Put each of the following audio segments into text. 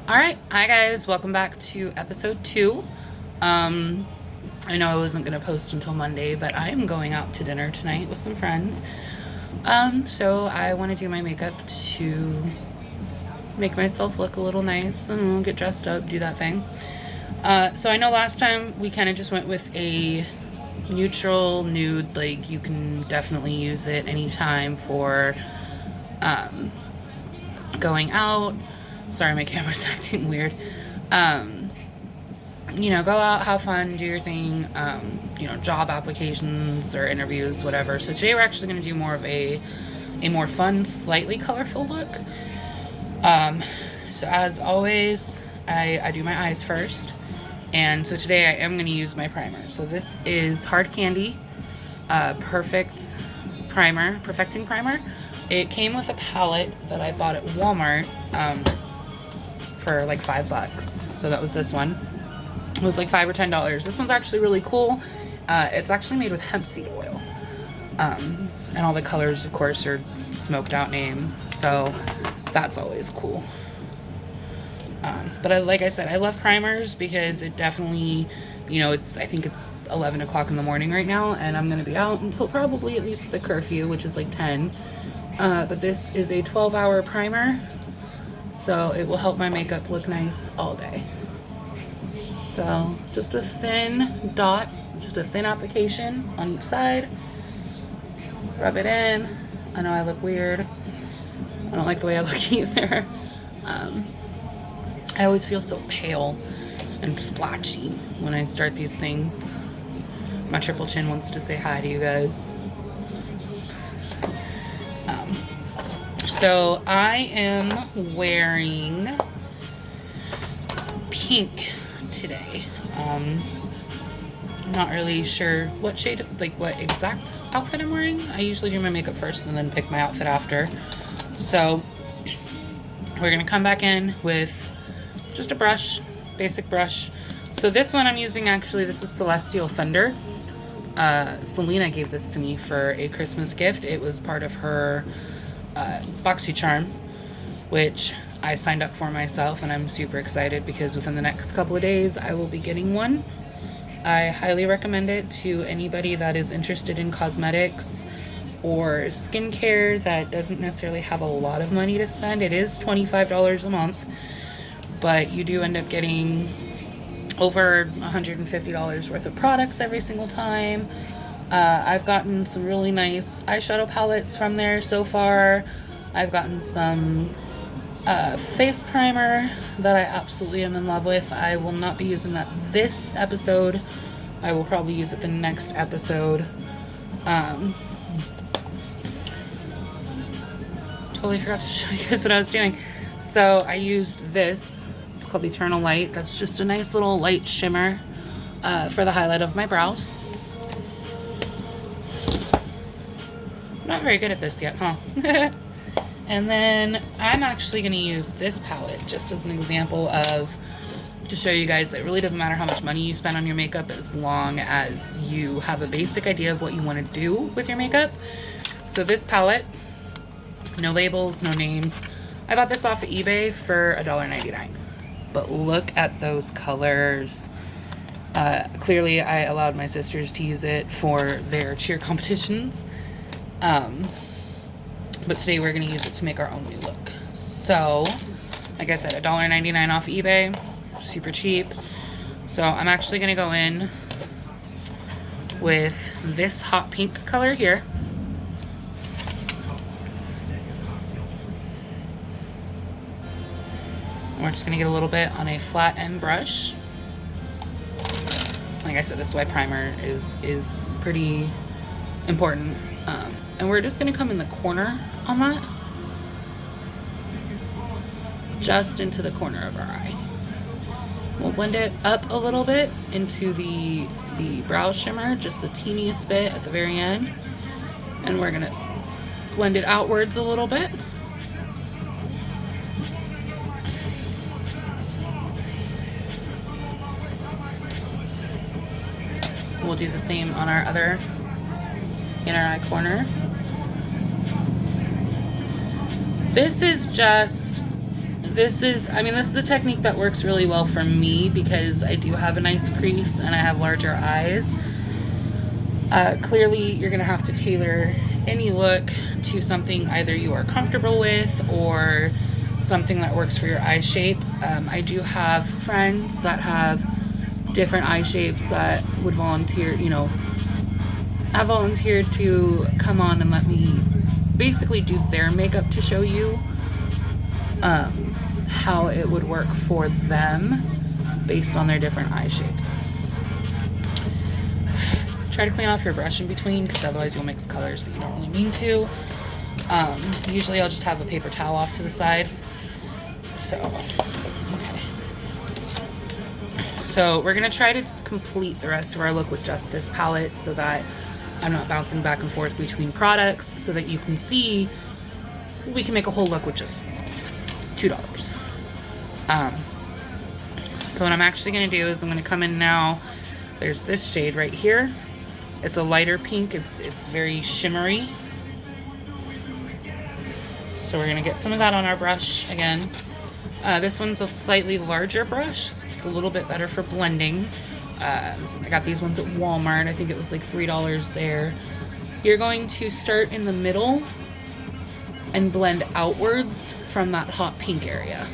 Alright, hi guys, welcome back to episode 2. I know I wasn't going to post until Monday, but I am going out to dinner tonight with some friends. So I want to do my makeup to make myself look a little nice and get dressed up, do that thing. So I know last time we kind of just went with a neutral nude, like you can definitely use it anytime for going out. Sorry, my camera's acting weird. Go out, have fun, do your thing, job applications or interviews, whatever. So today we're actually going to do more of a more fun, slightly colorful look. So as always, I do my eyes first. And so today I am going to use my primer. So this is Hard Candy Perfecting Primer. It came with a palette that I bought at Walmart for like $5. So that was this one. It was like $5 or $10. This one's actually really cool. It's actually made with hemp seed oil. And all the colors, of course, are smoked out names. So that's always cool. But like I said, I love primers because it definitely, I think it's 11 o'clock in the morning right now, and I'm going to be out until probably at least the curfew, which is like 10. But this is a 12-hour primer, so it will help my makeup look nice all day. So just a thin dot, just a thin application on each side. Rub it in. I know I look weird. I don't like the way I look either. I always feel so pale and splotchy when I start these things. My triple chin wants to say hi to you guys. So I am wearing pink today. I'm not really sure what shade of, what exact outfit I'm wearing. I usually do my makeup first and then pick my outfit after. So we're gonna come back in with just a brush, basic brush. So this one I'm using, actually, this is Celestial Thunder. Selena gave this to me for a Christmas gift. It was part of her BoxyCharm, which I signed up for myself, and I'm super excited because within the next couple of days I will be getting one. I highly recommend it to anybody that is interested in cosmetics or skincare that doesn't necessarily have a lot of money to spend. It is $25 a month, but you do end up getting over $150 worth of products every single time. I've gotten some really nice eyeshadow palettes from there so far. I've gotten some face primer that I absolutely am in love with. I will not be using that this episode. I will probably use it the next episode. Totally forgot to show you guys what I was doing. So I used this. It's called Eternal Light. That's just a nice little light shimmer for the highlight of my brows. Not very good at this yet, huh? And then I'm actually going to use this palette just as an example of, to show you guys that it really doesn't matter how much money you spend on your makeup as long as you have a basic idea of what you want to do with your makeup. So this palette, no labels, no names. I bought this off of eBay for $1.99. But look at those colors. Clearly I allowed my sisters to use it for their cheer competitions. But today we're going to use it to make our own new look. So, like I said, $1.99 off eBay. Super cheap. So I'm actually going to go in with this hot pink color here. We're just going to get a little bit on a flat end brush. Like I said, this white primer is pretty important. And we're just going to come in the corner on that. Just into the corner of our eye. We'll blend it up a little bit into the brow shimmer, just the teeniest bit at the very end. And we're going to blend it outwards a little bit. We'll do the same on our other inner eye corner. This is this is a technique that works really well for me because I do have a nice crease and I have larger eyes. Clearly, you're going to have to tailor any look to something either you are comfortable with or something that works for your eye shape. I do have friends that have different eye shapes that would volunteer, have volunteered to come on and let me basically do their makeup to show you how it would work for them based on their different eye shapes. Try to clean off your brush in between because otherwise you'll mix colors that you don't really mean to. Usually I'll just have a paper towel off to the side. So, okay. So we're going to try to complete the rest of our look with just this palette so that I'm not bouncing back and forth between products, so that you can see we can make a whole look with just $2. So what I'm actually going to do is I'm going to come in now. There's this shade right here. It's a lighter pink. It's very shimmery. So we're going to get some of that on our brush again. This one's a slightly larger brush. It's a little bit better for blending. I got these ones at Walmart. I think it was like $3 there. You're going to start in the middle and blend outwards from that hot pink area.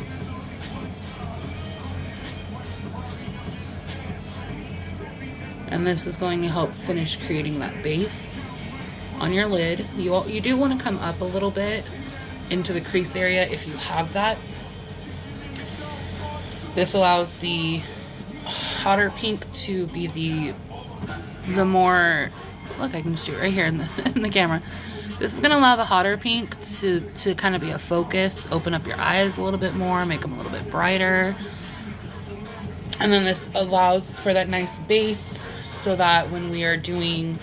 And this is going to help finish creating that base on your lid. You do want to come up a little bit into the crease area if you have that. This allows the hotter pink to be the more, look, I can just do it right here in the camera. This is going to allow the hotter pink to kind of be a focus, open up your eyes a little bit more, make them a little bit brighter. And then this allows for that nice base so that when we are doing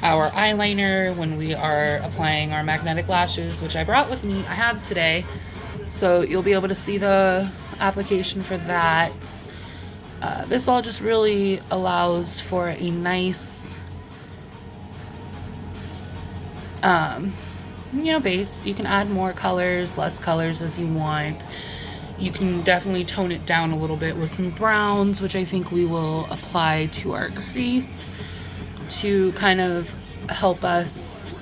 our eyeliner, when we are applying our magnetic lashes, which I brought with me, I have today, so you'll be able to see the application for that. This all just really allows for a nice, base. You can add more colors, less colors as you want. You can definitely tone it down a little bit with some browns, which I think we will apply to our crease to kind of help us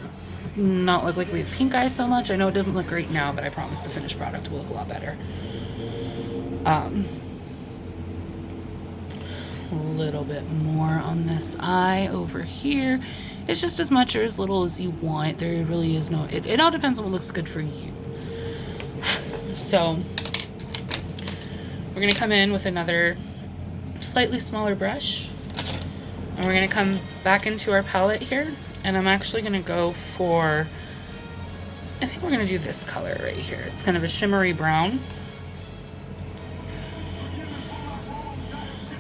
not look like we have pink eye so much. I know it doesn't look great now, but I promise the finished product will look a lot better. A little bit more on this eye over here. It's just as much or as little as you want. There really is no, it all depends on what looks good for you. So we're going to come in with another slightly smaller brush, and we're going to come back into our palette here, and I'm actually going to go for, I think we're going to do this color right here. It's kind of a shimmery brown.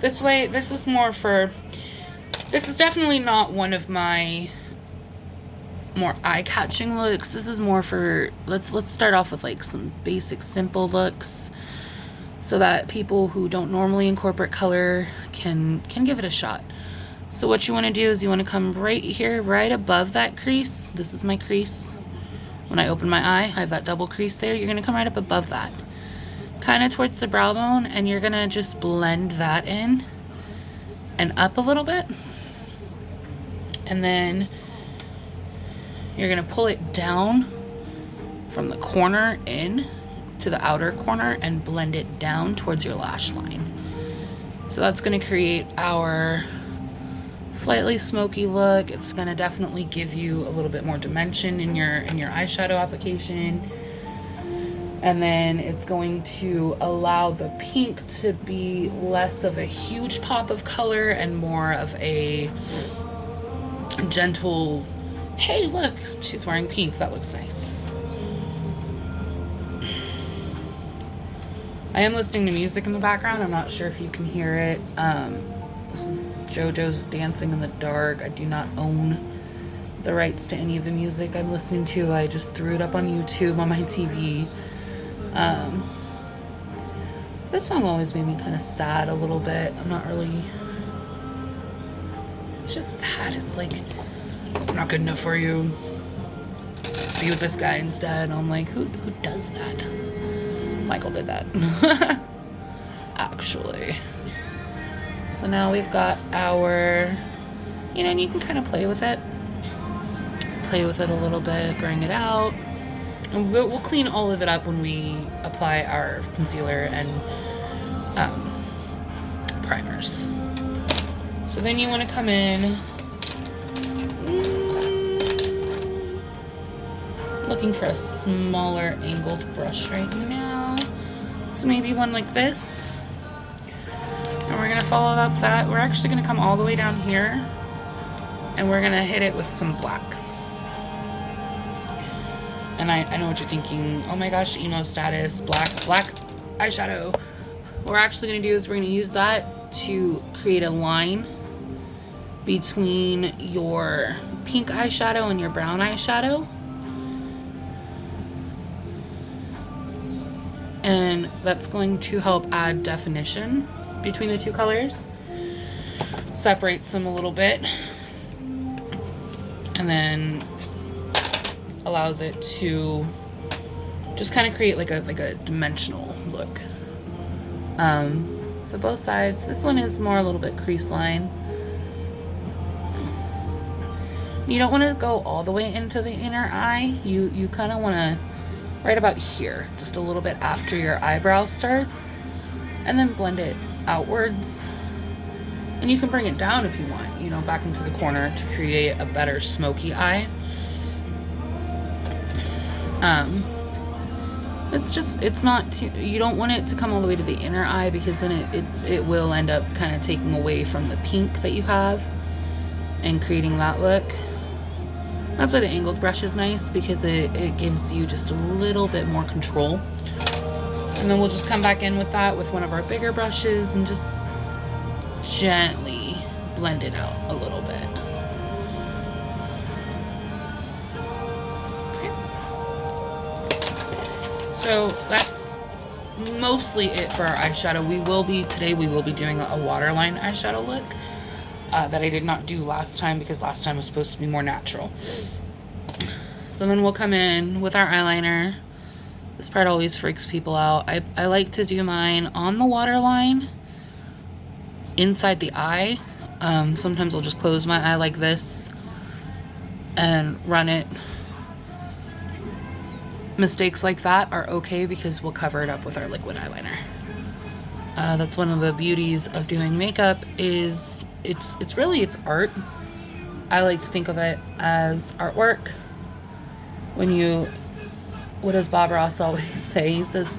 This way, this is definitely not one of my more eye-catching looks. This is more for, let's start off with like some basic simple looks so that people who don't normally incorporate color can give it a shot. So what you want to do is you want to come right here, right above that crease. This is my crease. When I open my eye, I have that double crease there. You're going to come right up above that, kind of towards the brow bone, and you're going to just blend that in and up a little bit. And then you're going to pull it down from the corner in to the outer corner and blend it down towards your lash line. So that's going to create our slightly smoky look. It's going to definitely give you a little bit more dimension in your eyeshadow application. And then it's going to allow the pink to be less of a huge pop of color and more of a gentle, hey, look, she's wearing pink, that looks nice. I am listening to music in the background. I'm not sure if you can hear it. This is JoJo's Dancing in the Dark. I do not own the rights to any of the music I'm listening to. I just threw it up on YouTube on my TV. This song always made me kind of sad a little bit. I'm not really, it's just sad. It's like, I'm not good enough for you. Be with this guy instead. I'm like, who does that? Michael did that. Actually. So now we've got our, you know, and you can kind of play with it. Play with it a little bit, bring it out. And we'll clean all of it up when we apply our concealer and primers. So then you want to come in, looking for a smaller angled brush right now. So maybe one like this. And we're gonna follow up that. We're actually gonna come all the way down here and we're gonna hit it with some black. And I know what you're thinking, oh my gosh, emo status, black eyeshadow. What we're actually gonna do is we're gonna use that to create a line between your pink eyeshadow and your brown eyeshadow. And that's going to help add definition between the two colors. Separates them a little bit. And then allows it to just kind of create like a dimensional look. So both sides. This one is more a little bit crease line. You don't want to go all the way into the inner eye. You kind of want to right about here, just a little bit after your eyebrow starts, and then blend it outwards. And you can bring it down if you want, you know, back into the corner to create a better smoky eye. It's not too, you don't want it to come all the way to the inner eye because then it will end up kind of taking away from the pink that you have and creating that look. That's why the angled brush is nice, because it gives you just a little bit more control. And then we'll just come back in with that with one of our bigger brushes and just gently blend it out a little bit. Okay. So that's mostly it for our eyeshadow. Today we will be doing a waterline eyeshadow look. That I did not do last time because last time was supposed to be more natural. So then we'll come in with our eyeliner. This part always freaks people out. I like to do mine on the waterline, inside the eye. Sometimes I'll just close my eye like this and run it. Mistakes like that are okay because we'll cover it up with our liquid eyeliner. That's one of the beauties of doing makeup is it's art. I like to think of it as artwork. What does Bob Ross always say? He says,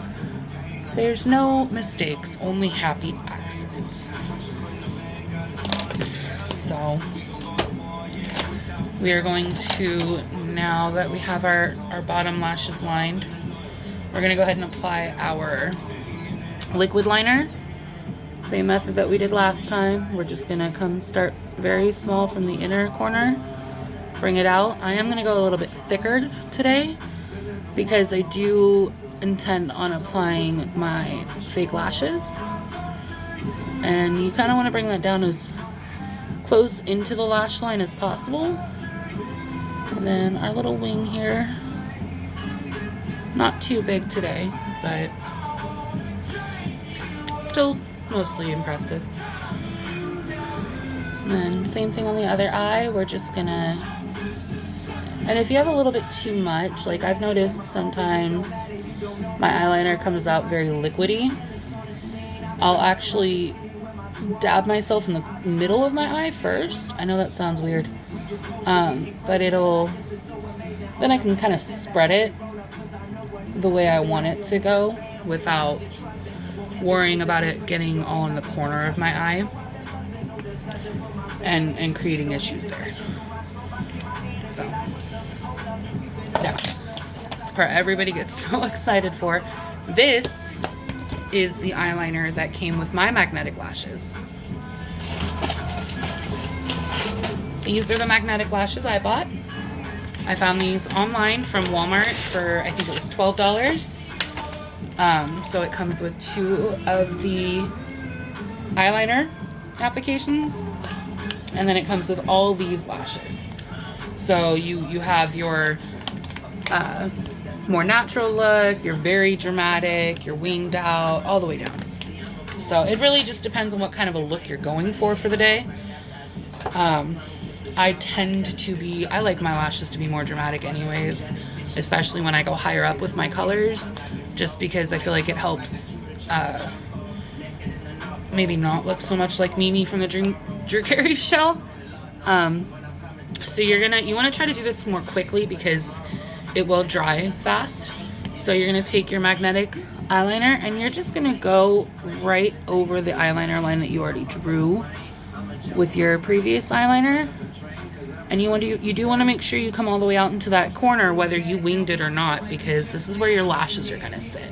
there's no mistakes, only happy accidents. So we are going to, now that we have our bottom lashes lined, we're going to go ahead and apply our liquid liner. Same method that we did last time. We're just gonna start very small from the inner corner, bring it out. I am gonna go a little bit thicker today because I do intend on applying my fake lashes, and you kind of want to bring that down as close into the lash line as possible. And then our little wing here, not too big today, but still mostly impressive. And then same thing on the other eye. We're just gonna, and if you have a little bit too much, like I've noticed sometimes my eyeliner comes out very liquidy, I'll actually dab myself in the middle of my eye first. I know that sounds weird, but then I can kind of spread it the way I want it to go without worrying about it getting all in the corner of my eye and creating issues there. So yeah, this is the part everybody gets so excited for. This is the eyeliner that came with my magnetic lashes. These are the magnetic lashes I bought. I found these online from Walmart for, I think it was $12. So it comes with 2 of the eyeliner applications, and then it comes with all these lashes. So you have your more natural look, you're very dramatic, you're winged out, all the way down. So it really just depends on what kind of a look you're going for the day. I like my lashes to be more dramatic anyways, especially when I go higher up with my colors, just because I feel like it helps maybe not look so much like Mimi from the Drew Carey show. So you want to try to do this more quickly because it will dry fast. So you're going to take your magnetic eyeliner and you're just going to go right over the eyeliner line that you already drew with your previous eyeliner. And you do want to make sure you come all the way out into that corner, whether you winged it or not, because this is where your lashes are going to sit.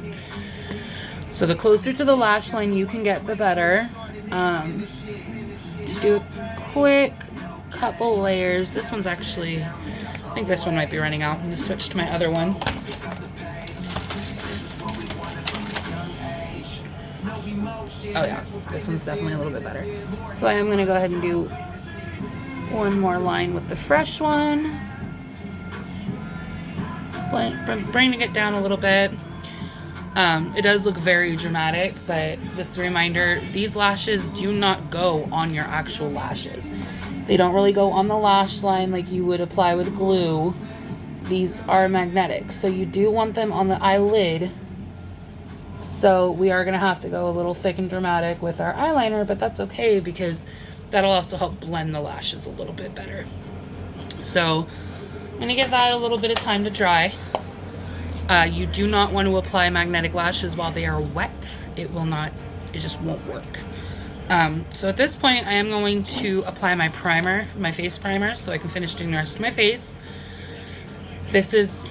So the closer to the lash line you can get, the better. Just do a quick couple layers. This one's actually, I think this one might be running out. I'm going to switch to my other one. Oh yeah, this one's definitely a little bit better. So I am going to go ahead and do one more line with the fresh one. Bringing it down a little bit. It does look very dramatic, but just a reminder, these lashes do not go on your actual lashes. They don't really go on the lash line like you would apply with glue. These are magnetic, so you do want them on the eyelid. So we are going to have to go a little thick and dramatic with our eyeliner, but that's okay because that'll also help blend the lashes a little bit better. So I'm going to give that a little bit of time to dry. You do not want to apply magnetic lashes while they are wet. It just won't work. So at this point, I am going to apply my primer, my face primer, so I can finish doing the rest of my face. This is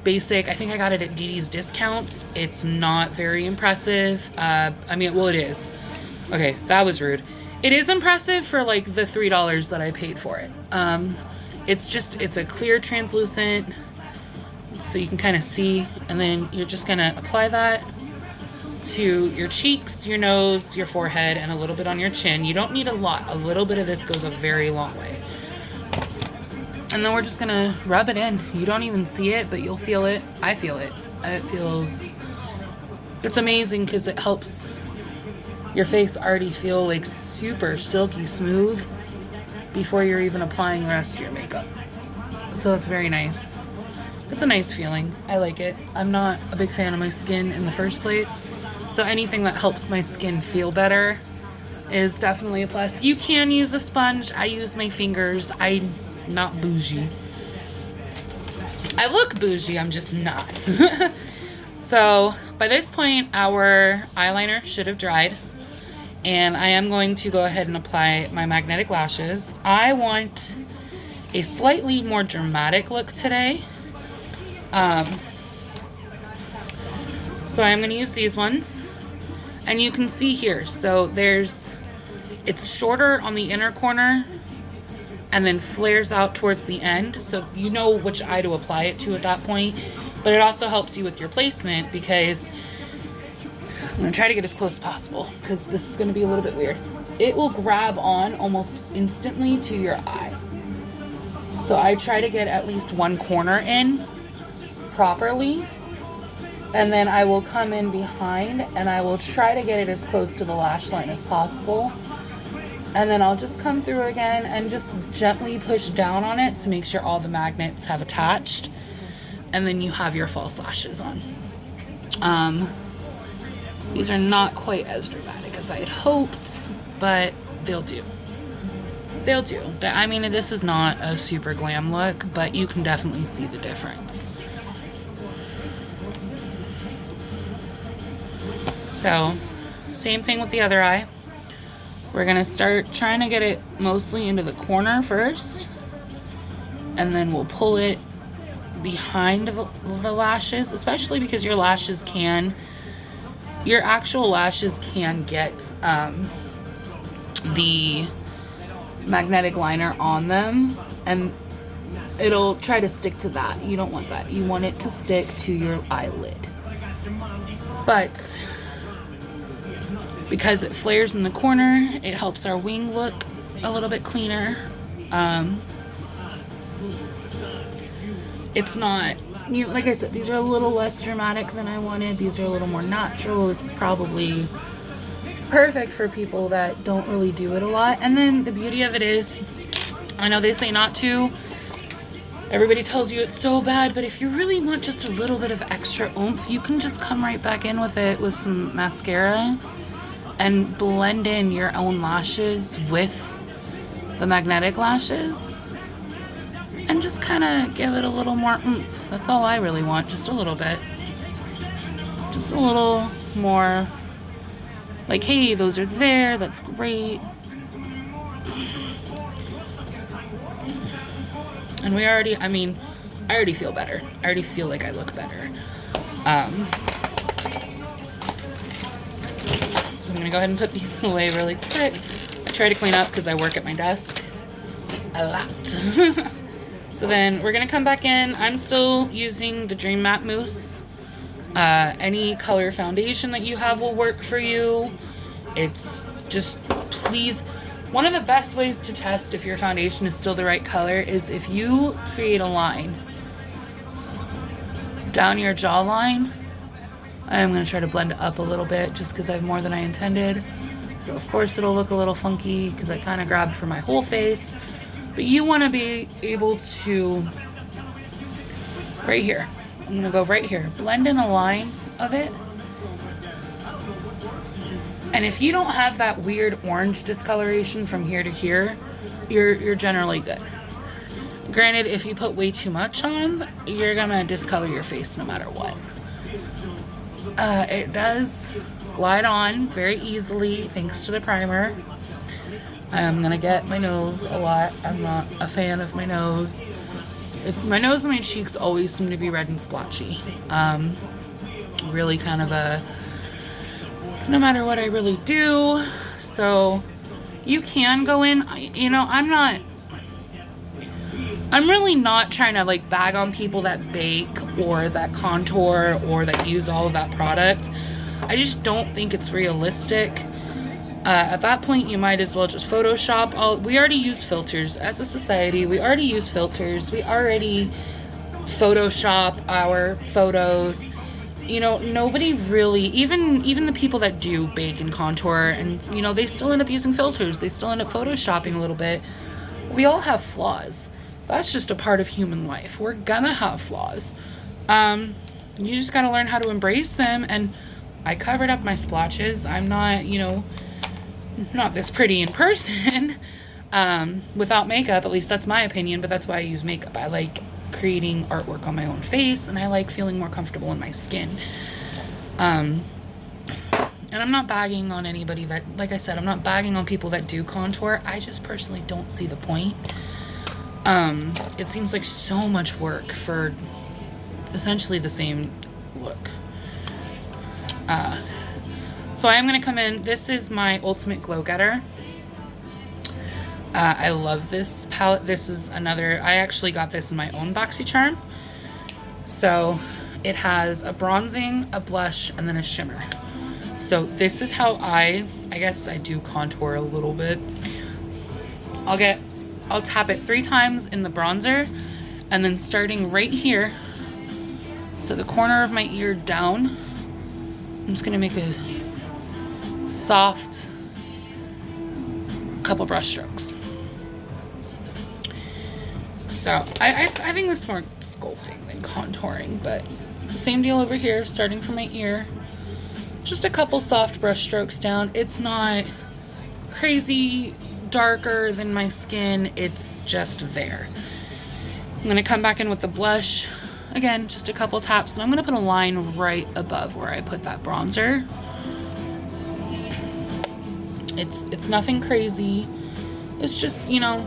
basic. I think I got it at Didi's Discounts. It's not very impressive. It is. Okay, that was rude. It is impressive for like the $3 that I paid for it. It's a clear translucent, so you can kind of see, and then you're just gonna apply that to your cheeks, your nose, your forehead, and a little bit on your chin. You don't need a lot. A little bit of this goes a very long way. And then we're just gonna rub it in. You don't even see it, but you'll feel it. I feel it. It's amazing because it helps your face already feel like super silky smooth before you're even applying the rest of your makeup. So it's very nice. It's a nice feeling. I like it. I'm not a big fan of my skin in the first place, so anything that helps my skin feel better is definitely a plus. You can use a sponge. I use my fingers. I'm not bougie. I look bougie, I'm just not. So by this point, our eyeliner should have dried, and I am going to go ahead and apply my magnetic lashes. I want a slightly more dramatic look today. So I'm going to use these ones, and you can see here, so it's shorter on the inner corner and then flares out towards the end, so you know which eye to apply it to at that point. But it also helps you with your placement, because I'm going to try to get as close as possible because this is going to be a little bit weird. It will grab on almost instantly to your eye, so I try to get at least one corner in properly, and then I will come in behind and I will try to get it as close to the lash line as possible, and then I'll just come through again and just gently push down on it to make sure all the magnets have attached, and then you have your false lashes on. These are not quite as dramatic as I had hoped, but they'll do. I mean, this is not a super glam look, but you can definitely see the difference. So, same thing with the other eye. We're going to start trying to get it mostly into the corner first, and then we'll pull it behind the lashes, especially because your actual lashes can get the magnetic liner on them, and it'll try to stick to that. You don't want that. You want it to stick to your eyelid. But because it flares in the corner, it helps our wing look a little bit cleaner. It's not you know, like I said, these are a little less dramatic than I wanted. These are a little more natural. This is probably perfect for people that don't really do it a lot. And then the beauty of it is, I know they say not to. Everybody tells you it's so bad, but if you really want just a little bit of extra oomph, you can just come right back in with it with some mascara and blend in your own lashes with the magnetic lashes and just kind of give it a little more oomph. That's all I really want, just a little bit. Just a little more like, hey, those are there, that's great. And I already feel better. I already feel like I look better. So I'm gonna go ahead and put these away really quick. I try to clean up because I work at my desk a lot. So then we're gonna come back in. I'm still using the Dream Matte Mousse. Any color foundation that you have will work for you. It's just, please, one of the best ways to test if your foundation is still the right color is if you create a line down your jawline. I'm going to try to blend it up a little bit just because I have more than I intended. So of course it'll look a little funky because I kind of grabbed for my whole face. But you want to be able to, right here, I'm going to go right here, blend in a line of it. And if you don't have that weird orange discoloration from here to here, you're generally good. Granted, if you put way too much on, you're gonna discolor your face no matter what. It does glide on very easily thanks to the primer. I'm gonna get my nose a lot. I'm not a fan of my nose. My nose and my cheeks always seem to be red and splotchy. Really kind of a no matter what I really do. So you can go in, you know, I'm really not trying to like bag on people that bake or that contour or that use all of that product. I just don't think it's realistic. At that point, you might as well just Photoshop. We already use filters as a society. We already use filters. We already Photoshop our photos. You know, nobody really, even the people that do bake and contour, and, you know, they still end up using filters. They still end up Photoshopping a little bit. We all have flaws. That's just a part of human life. We're gonna have flaws. You just gotta learn how to embrace them. And I covered up my splotches. I'm not, you know, not this pretty in person without makeup. At least that's my opinion, but that's why I use makeup. I like creating artwork on my own face, and I like feeling more comfortable in my skin. And I'm not bagging on anybody that, like I said, I'm not bagging on people that do contour. I just personally don't see the point. It seems like so much work for essentially the same look. So I am going to come in. This is my Ultimate Glow Getter. I love this palette. This is another, I actually got this in my own BoxyCharm. So it has a bronzing, a blush, and then a shimmer. So this is how I guess I do contour a little bit. I'll tap it 3 times in the bronzer, and then starting right here, so the corner of my ear down, I'm just gonna make a soft couple brush strokes. So I think this is more sculpting than contouring, but same deal over here, starting from my ear. Just a couple soft brush strokes down. It's not crazy darker than my skin, it's just there. I'm gonna come back in with the blush. Again, just a couple taps, and I'm gonna put a line right above where I put that bronzer. It's nothing crazy. It's just, you know,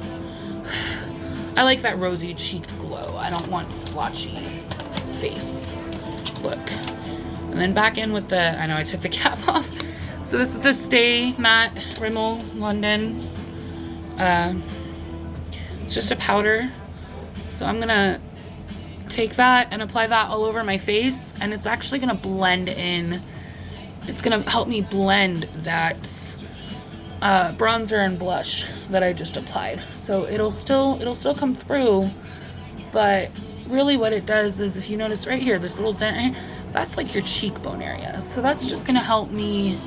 I like that rosy cheeked glow. I don't want splotchy face look. And then back in with the, I know I took the cap off. So this is the Stay Matte Rimmel London. It's just a powder. So I'm gonna take that and apply that all over my face, and it's actually gonna blend in. It's gonna help me blend that bronzer and blush that I just applied. So it'll still come through, but really what it does is, if you notice right here, this little dent right here, that's like your cheekbone area. So that's just gonna help me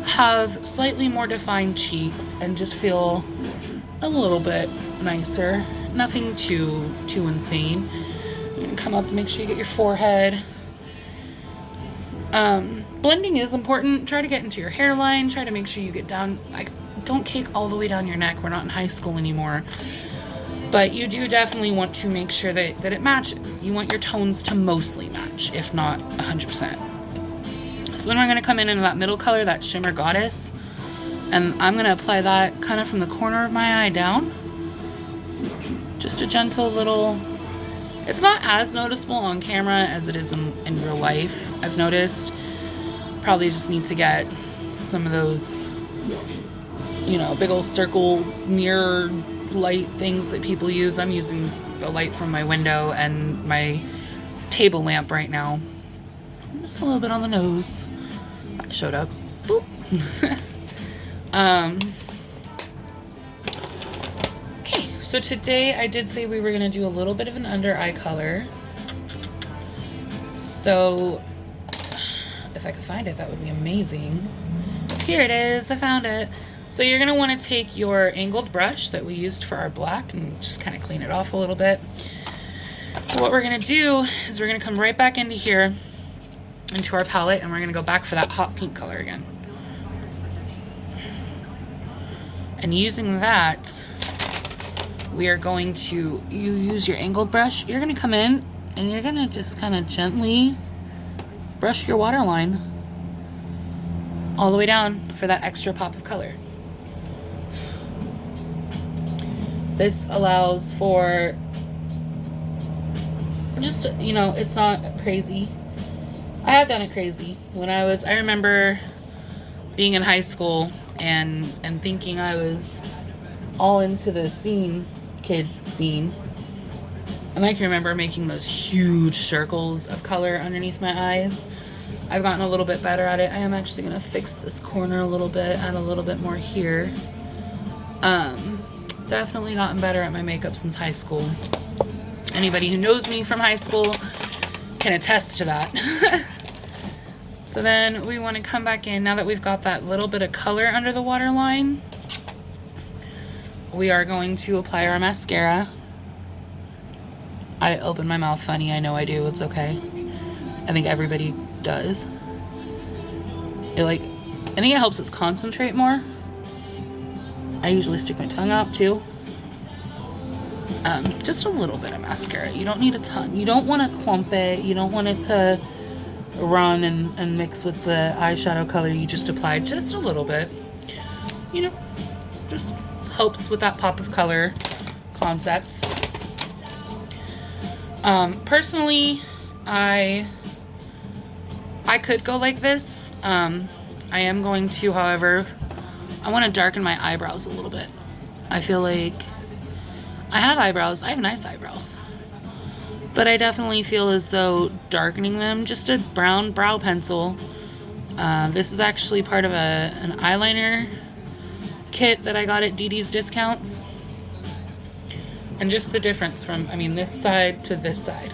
have slightly more defined cheeks and just feel a little bit nicer. Nothing too insane. You're gonna come up and make sure you get your forehead. Blending is important. Try to get into your hairline. Try to make sure you get down, like, don't cake all the way down your neck. We're not in high school anymore. But you do definitely want to make sure that it matches. You want your tones to mostly match, if not 100%. So then we're going to come in that middle color, that Shimmer Goddess. And I'm going to apply that kind of from the corner of my eye down. Just a gentle little... It's not as noticeable on camera as it is in real life, I've noticed. Probably just need to get some of those, you know, big old circle mirror light things that people use. I'm using the light from my window and my table lamp right now. Just a little bit on the nose. That showed up. Boop. Okay, so today I did say we were going to do a little bit of an under eye color. So if I could find it, that would be amazing. Here it is. I found it. So you're going to want to take your angled brush that we used for our black and just kind of clean it off a little bit. So what we're going to do is we're going to come right back into here, into our palette, and we're going to go back for that hot pink color again. And using that, we are going to, you use your angled brush, you're going to come in and you're going to just kind of gently brush your waterline all the way down for that extra pop of color. This allows for just, you know, it's not crazy. I have done it crazy. I remember being in high school and thinking I was all into the kid scene. And I can remember making those huge circles of color underneath my eyes. I've gotten a little bit better at it. I am actually going to fix this corner a little bit, add a little bit more here. Definitely gotten better at my makeup since high school. Anybody who knows me from high school can attest to that. So then we want to come back in, now that we've got that little bit of color under the waterline, we are going to apply our mascara. I open my mouth funny, I know I do, it's okay. I think everybody does. I think it helps us concentrate more. I usually stick my tongue out too. Just a little bit of mascara. You don't need a ton. You don't want to clump it. You don't want it to run and mix with the eyeshadow color you just applied. Just a little bit. You know, just helps with that pop of color concept. Personally, I could go like this. I am going to, however, I want to darken my eyebrows a little bit. I feel like I have eyebrows. I have nice eyebrows. But I definitely feel as though darkening them, just a brown brow pencil. This is actually part of an eyeliner kit that I got at DD's Discounts. And just the difference from, this side to this side.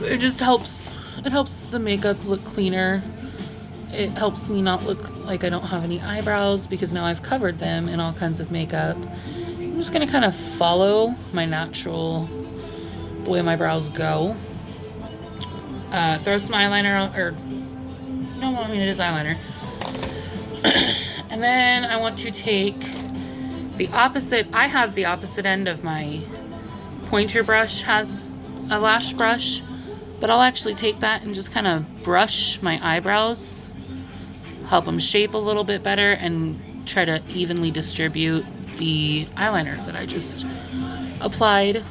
It just helps. It helps the makeup look cleaner. It helps me not look like I don't have any eyebrows because now I've covered them in all kinds of makeup. I'm just going to kind of follow my natural, the way my brows go. Throw some eyeliner on, it is eyeliner. And then I want to take the opposite, I have the opposite end of my pointer brush has a lash brush, but I'll actually take that and just kind of brush my eyebrows, help them shape a little bit better, and try to evenly distribute the eyeliner that I just applied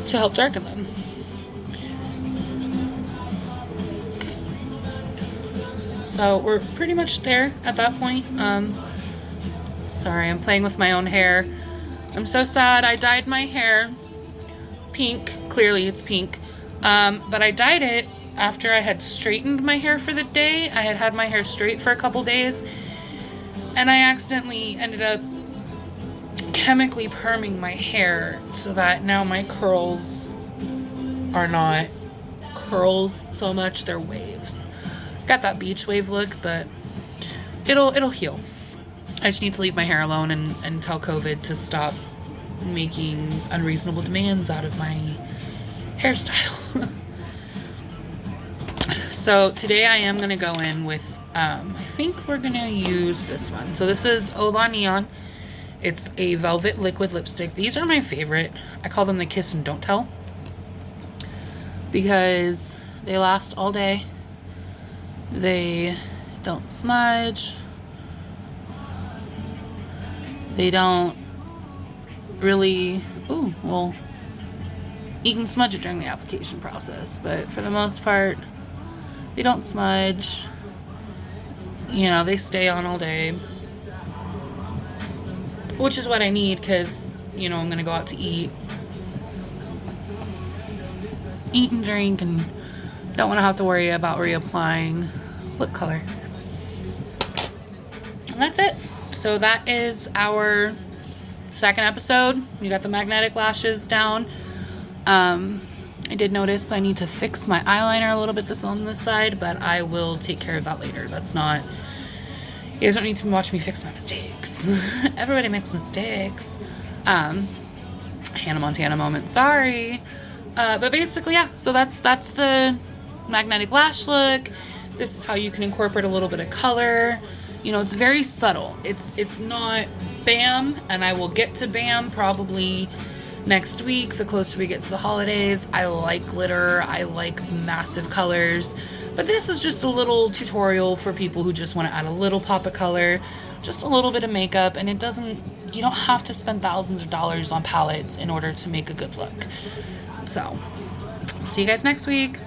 to help darken them. So we're pretty much there at that point. Sorry, I'm playing with my own hair. I'm so sad. I dyed my hair pink. Clearly it's pink. But I dyed it after I had straightened my hair for the day. I had had my hair straight for a couple days. And I accidentally ended up chemically perming my hair so that now my curls are not curls so much, they're waves. Got that beach wave look, but it'll heal. I just need to leave my hair alone and tell COVID to stop making unreasonable demands out of my hairstyle. So today I am going to go in with, I think we're going to use this one. So this is Ola Neon. It's a velvet liquid lipstick. These are my favorite. I call them the kiss and don't tell, because they last all day. They don't smudge. They don't really, ooh, well, you can smudge it during the application process, but for the most part, they don't smudge. You know, they stay on all day, which is what I need, because, you know, I'm gonna go out to eat and drink, and don't want to have to worry about reapplying lip color. And that's it. So that is our second episode. We got the magnetic lashes down. I did notice I need to fix my eyeliner a little bit on this side, but I will take care of that later. That's not, you guys don't need to watch me fix my mistakes. Everybody makes mistakes. Hannah Montana moment, sorry. But basically, yeah, so that's the magnetic lash look. This is how you can incorporate a little bit of color. You know, it's very subtle. It's not bam, and I will get to bam probably next week, the closer we get to the holidays. I like glitter. I like massive colors. But this is just a little tutorial for people who just want to add a little pop of color, just a little bit of makeup, and it doesn't, you don't have to spend thousands of dollars on palettes in order to make a good look. So, see you guys next week.